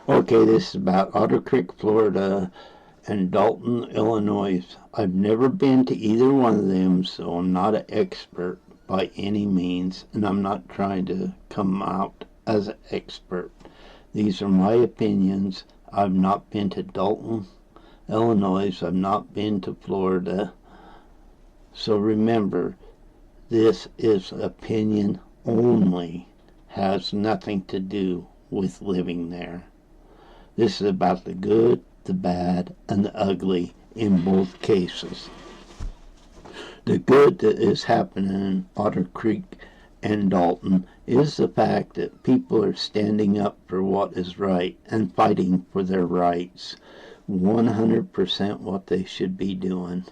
Okay, this is about Otter Creek, Florida and Dolton, Illinois. I've never been to either one of them, so I'm not an expert by any means, and I'm not trying to come out as an expert. These are my opinions. I've not been to Dolton, Illinois. I've not been to Florida. So remember, this is opinion only, has nothing to do with living there. This is about the good, the bad, and the ugly in both cases. The good that is happening in Otter Creek and Dolton is the fact that people are standing up for what is right and fighting for their rights. 100% what they should be doing.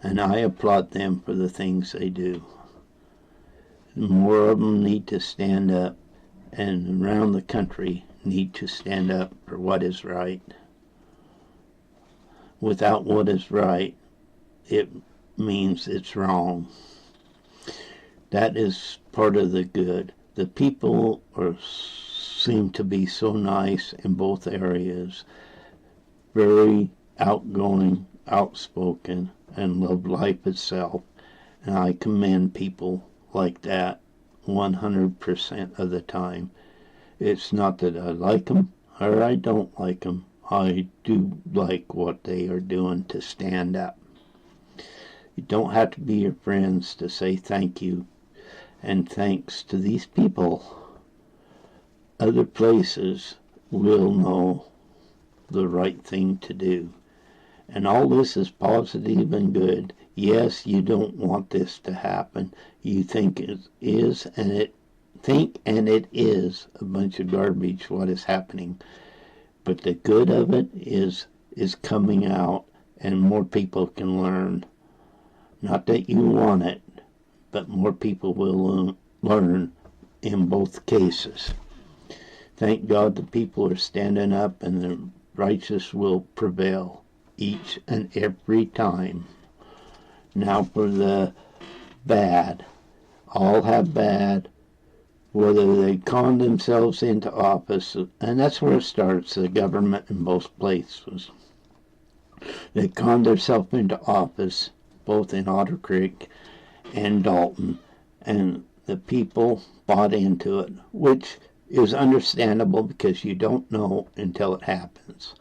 And I applaud them for the things they do. More of them need to stand up, and around the country need to stand up for what is right. Without what is right, it means it's wrong. That is part of the good. The people seem to be so nice in both areas, very outgoing, outspoken, and love life itself. And I commend people like that 100% of the time. It's not that I like them or I don't like them. I do like what they are doing to stand up. You don't have to be your friends to say thank you and thanks to these people. Other places will know the right thing to do. And all this is positive and good. Yes, you don't want this to happen. You think it is, and it is a bunch of garbage what is happening. But the good of it is coming out, and more people can learn. Not that you want it, but more people will learn in both cases. Thank God the people are standing up, and the righteous will prevail each and every time. Now for the bad. All have bad, whether they con themselves into office, and that's where it starts, the government in both places. They con themselves into office, both in Otter Creek and Dolton, and the people bought into it, which is understandable because you don't know until it happens.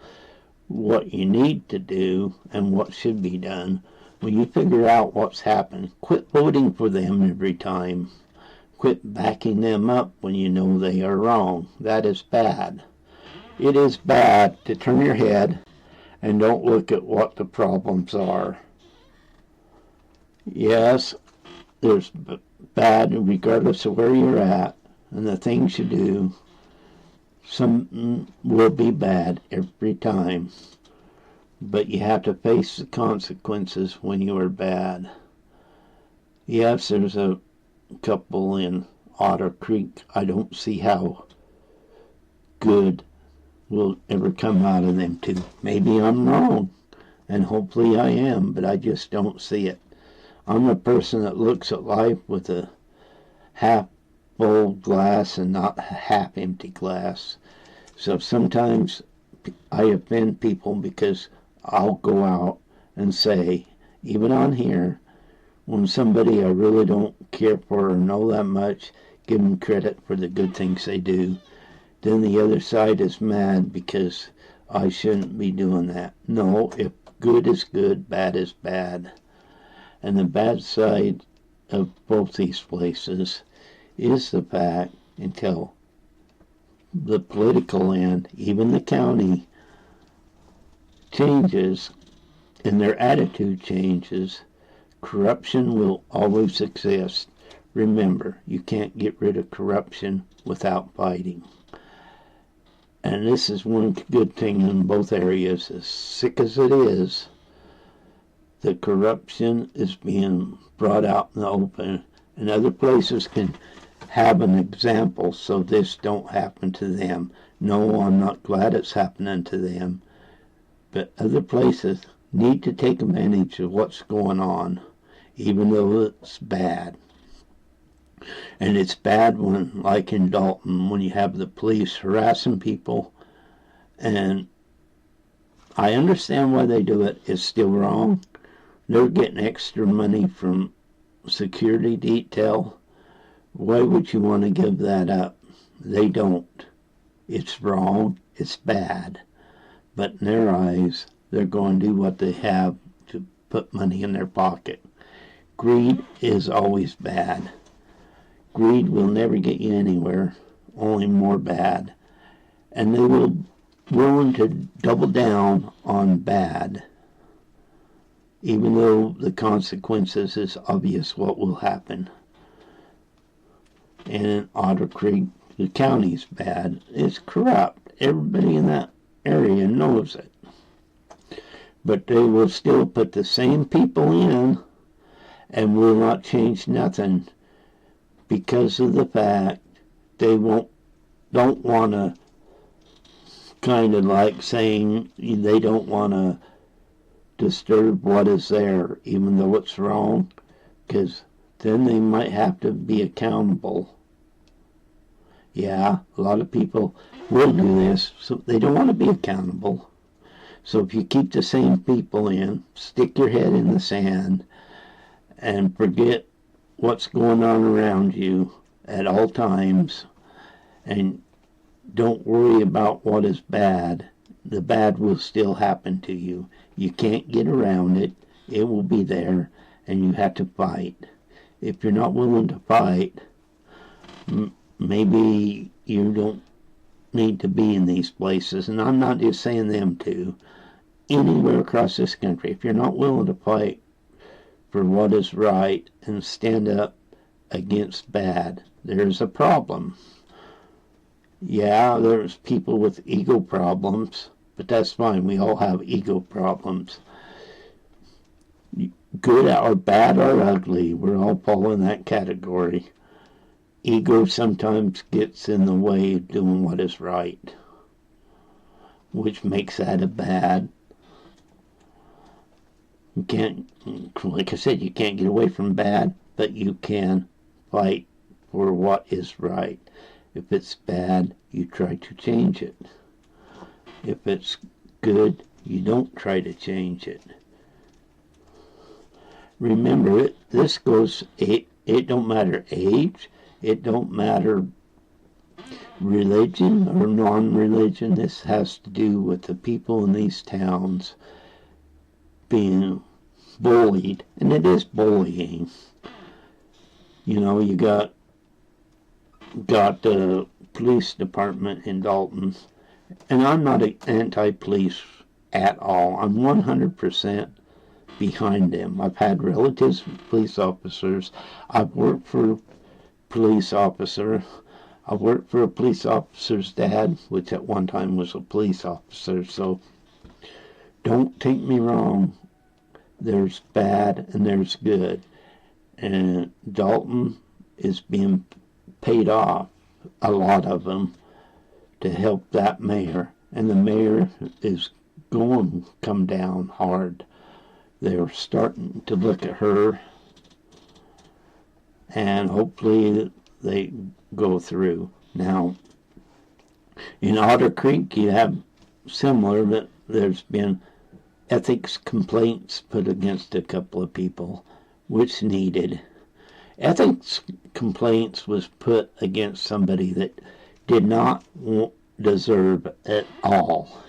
What you need to do and what should be done, when you figure out what's happened, quit voting for them every time. Quit backing them up when you know they are wrong. That is bad. It is bad to turn your head and don't look at what the problems are. Yes, there's bad regardless of where you're at and the things you do. Some will be bad every time. But you have to face the consequences when you are bad. Yes, there's a couple in Otter Creek. I don't see how good will ever come out of them two. Maybe I'm wrong, and hopefully I am, but I just don't see it. I'm a person that looks at life with a half full glass and not a half empty glass. So sometimes I offend people because I'll go out and say, even on here, when somebody I really don't care for or know that much, give them credit for the good things they do. Then the other side is mad because I shouldn't be doing that. No, if good is good, bad is bad. And the bad side of both these places is the fact until the political end, even the county, changes and their attitude changes, corruption will always exist. Remember, you can't get rid of corruption without fighting. And this is one good thing in both areas. As sick as it is, the corruption is being brought out in the open, and other places can have an example so this don't happen to them. No, I'm not glad it's happening to them, but other places need to take advantage of what's going on, even though it's bad. And it's bad when, like in Dolton, when you have the police harassing people And I understand why they do it. It's still wrong. They're getting extra money from security detail. Why would you want to give that up? They don't. It's wrong. It's bad. But in their eyes, they're going to do what they have to put money in their pocket. Greed is always bad. Greed will never get you anywhere, only more bad. And they will willing to double down on bad, even though the consequences is obvious what will happen. And in Otter Creek, the county's bad. It's corrupt. Everybody in that area knows it. But they will still put the same people in and will not change nothing because of the fact they don't want to, kind of like saying they don't want to disturb what is there, even though it's wrong, because then they might have to be accountable. Yeah, a lot of people will do this, so they don't want to be accountable. So if you keep the same people in, stick your head in the sand, and forget what's going on around you at all times, and don't worry about what is bad, the bad will still happen to you. You can't get around it. It will be there, and you have to fight. If you're not willing to fight, maybe you don't need to be in these places. And I'm not just saying them to. Anywhere across this country, if you're not willing to fight for what is right and stand up against bad, there's a problem. Yeah, there's people with ego problems, but that's fine. We all have ego problems. Good or bad or ugly, we're all fall in that category. Ego sometimes gets in the way of doing what is right, which makes that a bad. You can't, like I said, you can't get away from bad, but you can fight for what is right. If it's bad, you try to change it. If it's good, you don't try to change it. Remember, this goes, it don't matter age, it don't matter religion or non-religion. This has to do with the people in these towns being bullied, and it is bullying. You know, you got the police department in Dolton, and I'm not anti-police at all. I'm 100% behind them. I've had relatives with police officers. I've worked for a police officer. I've worked for a police officer's dad, which at one time was a police officer. So don't take me wrong. There's bad and there's good. And Dolton is being paid off, a lot of them, to help that mayor. And the mayor is going to come down hard. They're starting to look at her, and hopefully they go through. Now, in Otter Creek, you have similar, but there's been ethics complaints put against a couple of people, which needed. Ethics complaints was put against somebody that did not deserve at all.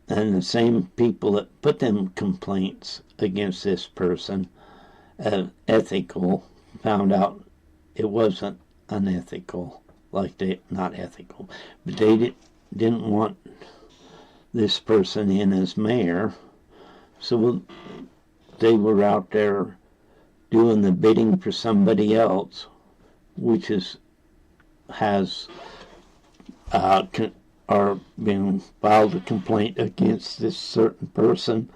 And the same people that put them complaints against this person, ethical, found out it wasn't unethical, not ethical, but they didn't want this person in as mayor, so they were out there doing the bidding for somebody else, which has been filed a complaint against this certain person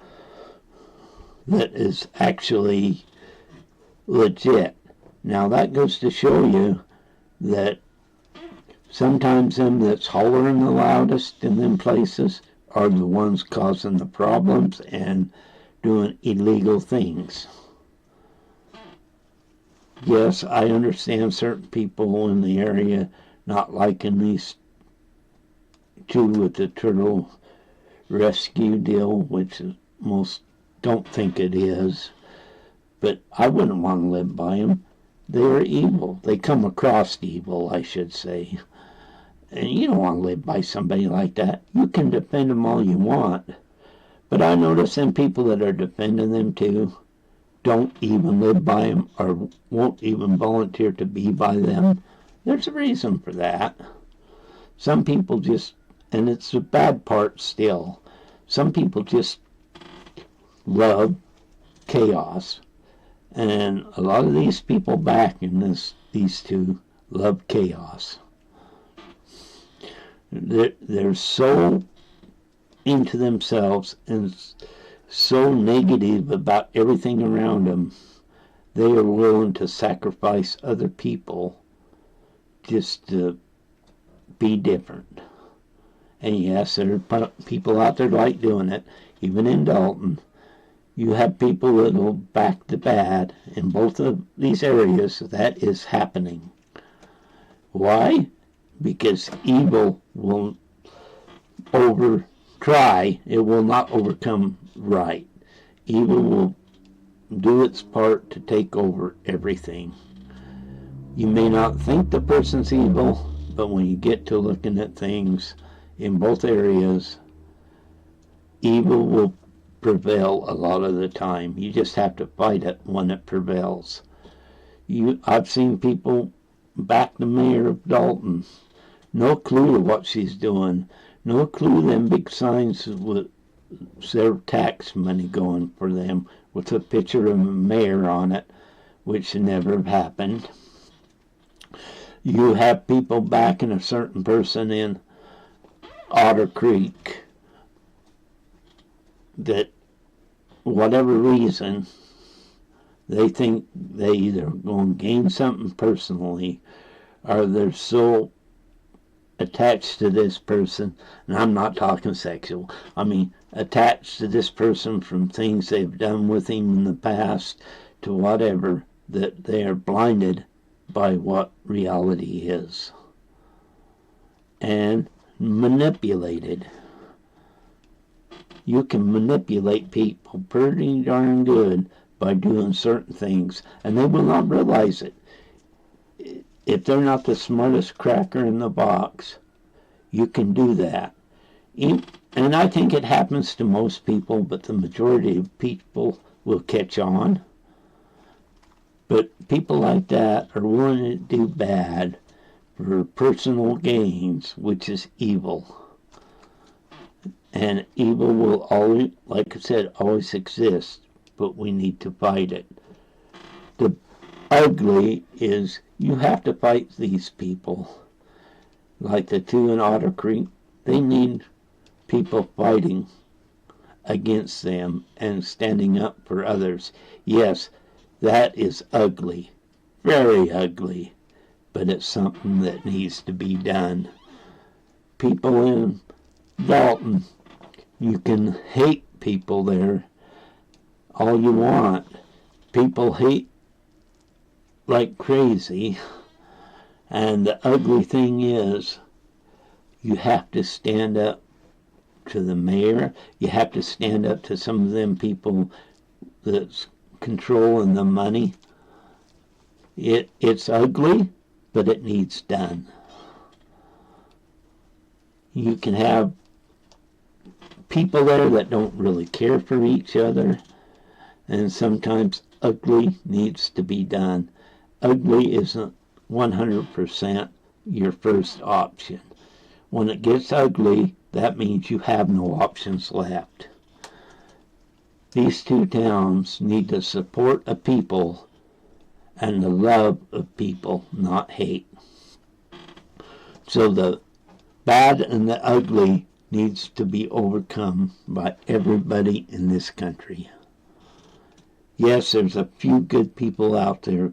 that is actually legit. Now that goes to show you that sometimes them that's hollering the loudest in them places are the ones causing the problems and doing illegal things. Yes, I understand certain people in the area not liking these too with the turtle rescue deal, which most don't think it is. But I wouldn't want to live by them. They are evil. They come across evil, I should say. And you don't want to live by somebody like that. You can defend them all you want. But I notice them people that are defending them too don't even live by them or won't even volunteer to be by them. There's a reason for that. Some people just, and it's the bad part still, some people just love chaos. And a lot of these people back in these two love chaos. They're so into themselves and so negative about everything around them, they are willing to sacrifice other people just to be different. And yes, there are people out there like doing it. Even in Dolton, you have people that will back the bad. In both of these areas, that is happening. Why? Because evil will it will not overcome right. Evil will do its part to take over everything. You may not think the person's evil, but when you get to looking at things in both areas, evil will prevail a lot of the time. You just have to fight it when it prevails. I've seen people back the mayor of Dolton. No clue of what she's doing. No clue them big signs with their tax money going for them with a picture of a mayor on it, which never happened. You have people backing a certain person in Otter Creek that, whatever reason, they think they either going to gain something personally or they're so attached to this person, and I'm not talking sexual, I mean attached to this person from things they've done with him in the past to whatever, that they are blinded by what reality is and manipulated. You can manipulate people pretty darn good by doing certain things, and they will not realize it. If they're not the smartest cracker in the box, you can do that. And I think it happens to most people, but the majority of people will catch on. But people like that are willing to do bad for personal gains, which is evil. And evil will always, like I said, always exist, but we need to fight it. The ugly is you have to fight these people. Like the two in Otter Creek, they need people fighting against them and standing up for others. Yes, that is ugly, very ugly, but it's something that needs to be done. People in Dolton, you can hate people there all you want. People hate like crazy, and the ugly thing is you have to stand up to the mayor. You have to stand up to some of them people that's controlling the money. It's ugly, but it needs done. You can have people there that don't really care for each other, and sometimes ugly needs to be done. Ugly isn't 100% your first option. When it gets ugly, that means you have no options left. These two towns need the support of people and the love of people, not hate. So the bad and the ugly needs to be overcome by everybody in this country. Yes, there's a few good people out there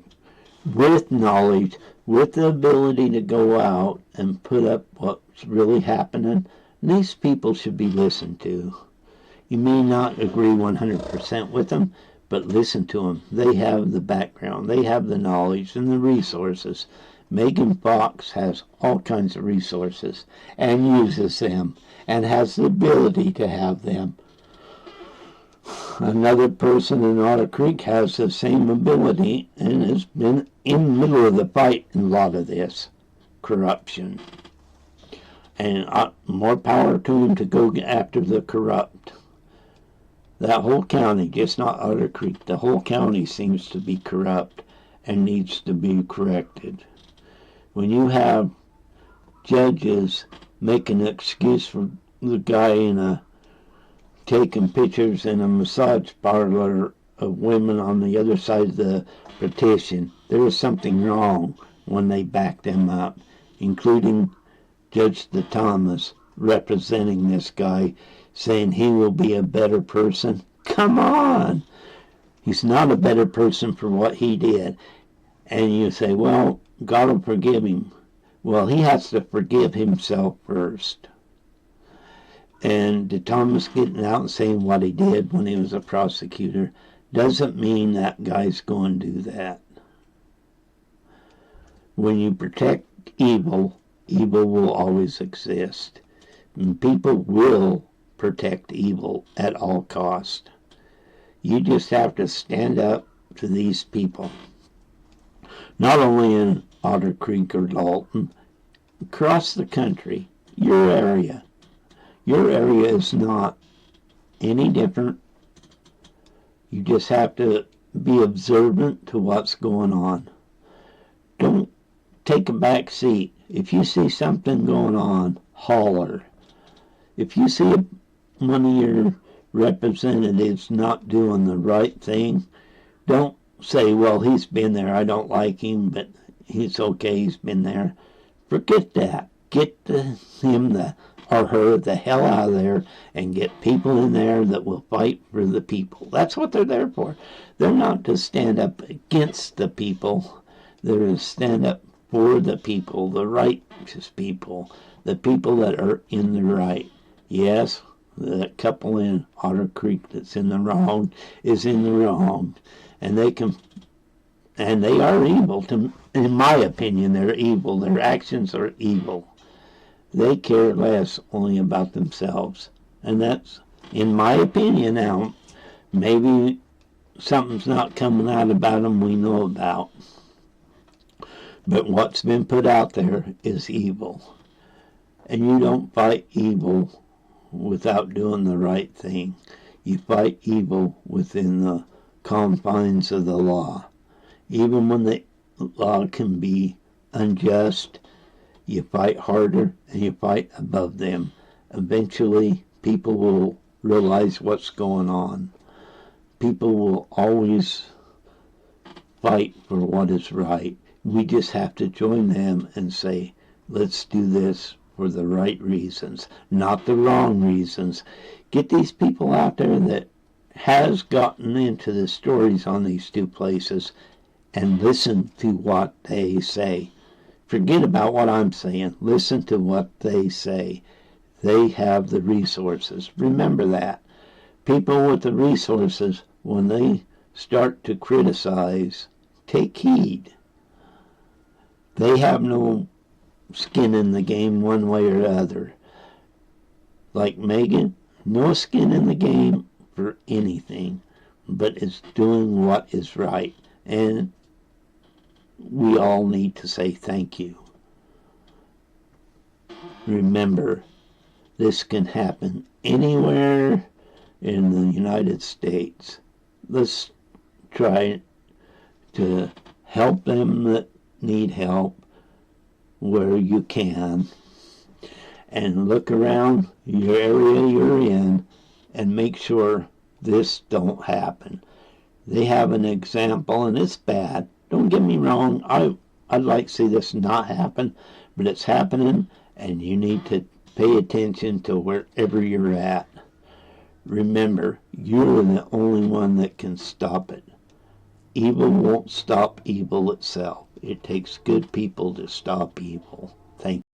with knowledge, with the ability to go out and put up what's really happening. And these people should be listened to. You may not agree 100% with them, but listen to them. They have the background, they have the knowledge and the resources. Megan Fox has all kinds of resources and uses them and has the ability to have them. Another person in Otter Creek has the same ability and has been in the middle of the fight in a lot of this corruption. And more power to him to go after the corrupt. That whole county, just not Otter Creek, the whole county seems to be corrupt and needs to be corrected. When you have judges making an excuse for the guy taking pictures in a massage parlor of women on the other side of the petition, there is something wrong when they back them up, including Judge Thomas representing this guy, saying he will be a better person. Come on! He's not a better person for what he did. And you say, well, God will forgive him. Well, he has to forgive himself first. And Thomas getting out and saying what he did when he was a prosecutor doesn't mean that guy's going to do that. When you protect evil, evil will always exist. And people will protect evil at all cost. You just have to stand up to these people. Not only in Otter Creek or Dolton, across the country, your area. Your area is not any different. You just have to be observant to what's going on. Don't take a back seat. If you see something going on, holler. If you see one of your representatives not doing the right thing, don't say, well, he's been there, I don't like him, but he's okay, he's been there. Forget that. Get him or her the hell out of there and get people in there that will fight for the people. That's what they're there for. They're not to stand up against the people. They're to stand up for the people, the righteous people, the people that are in the right. Yes, that couple in Otter Creek that's in the wrong is in the wrong. And they are evil. In my opinion, they're evil. Their actions are evil. They care less only about themselves. And that's, in my opinion now, maybe something's not coming out about them we know about. But what's been put out there is evil. And you don't fight evil without doing the right thing. You fight evil within the confines of the law. Even when the law can be unjust, you fight harder and you fight above them. Eventually, people will realize what's going on. People will always fight for what is right. We just have to join them and say, let's do this for the right reasons, not the wrong reasons. Get these people out there that has gotten into the stories on these two places and listen to what they say. Forget about what I'm saying. Listen to what they say. They have the resources. Remember that. People with the resources, when they start to criticize, take heed. They have no skin in the game one way or the other. Like Megan, no skin in the game for anything, but it's doing what is right. And we all need to say thank you. Remember, this can happen anywhere in the United States. Let's try to help them that need help where you can, and look around your area you're in and make sure this don't happen. They have an example, and it's bad. Don't get me wrong. I'd like to see this not happen, but it's happening, and you need to pay attention to wherever you're at. Remember, you're the only one that can stop it. Evil won't stop evil itself. It takes good people to stop evil. Thank you.